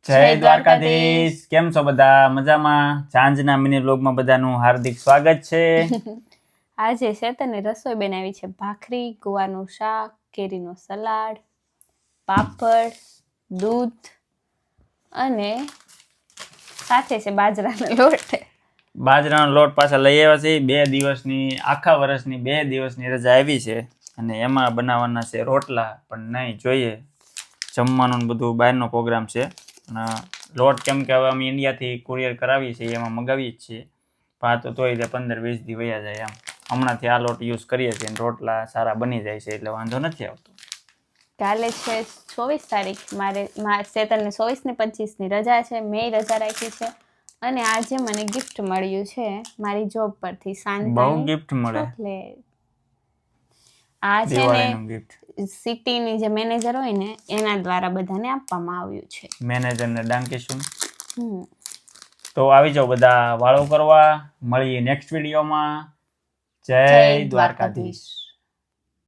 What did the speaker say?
જય દ્વારકાધીશ. કેમ છો બધા? મજામાં? સાંજના મિની વ્લોગમાં બધાનું હાર્દિક સ્વાગત છે. આજે શેતને રસોઈ બનાવી છે. ભાખરી, ગુવારનું શાક, કેરીનો સલાડ, પાપડ, દૂધ અને સાથે છે બાજરાનો લોટ. બાજરાનો લોટ પાછા લઈ આવ્યા છે. 2 દિવસની આખા વર્ષની 2 દિવસની રજા આવી છે અને એમાં બનાવવાના છે રોટલા. પણ નહીં, જોઈએ જમવાનું બધું બહારનો પ્રોગ્રામ છે. અને લોટ કેમ કે હવે અમે ઇન્ડિયાથી કુરિયર કરાવીએ છીએ, એમાં મગાવીએ જ છીએ. પણ આ તો તોય તે 15-20 દી વયા જાય એમ. હમણાંથી આ લોટ યુઝ કરીએ છીએ, રોટલા સારા બની જાય છે એટલે વાંધો નથી આવતો. કાલે છે 24 તારીખ. મારે શેતનને 24 ને 25 ની રજા છે. મેં રજા રાખી છે. અને આજે મને ગિફ્ટ મળ્યું છે મારી જોબ પરથી. બહુ ગિફ્ટ મળે. આ છે દિવાળીનું ને ગિફ્ટ સિટીની જે મેનેજર હોય ને એના દ્વારા બધાને આપવામાં આવ્યું છે. મેનેજરને ડાંકીશું. તો આવી જાઓ બધા વાળો કરવા. મળીએ નેક્સ્ટ વિડીયોમાં. જય દ્વારકાધીશ.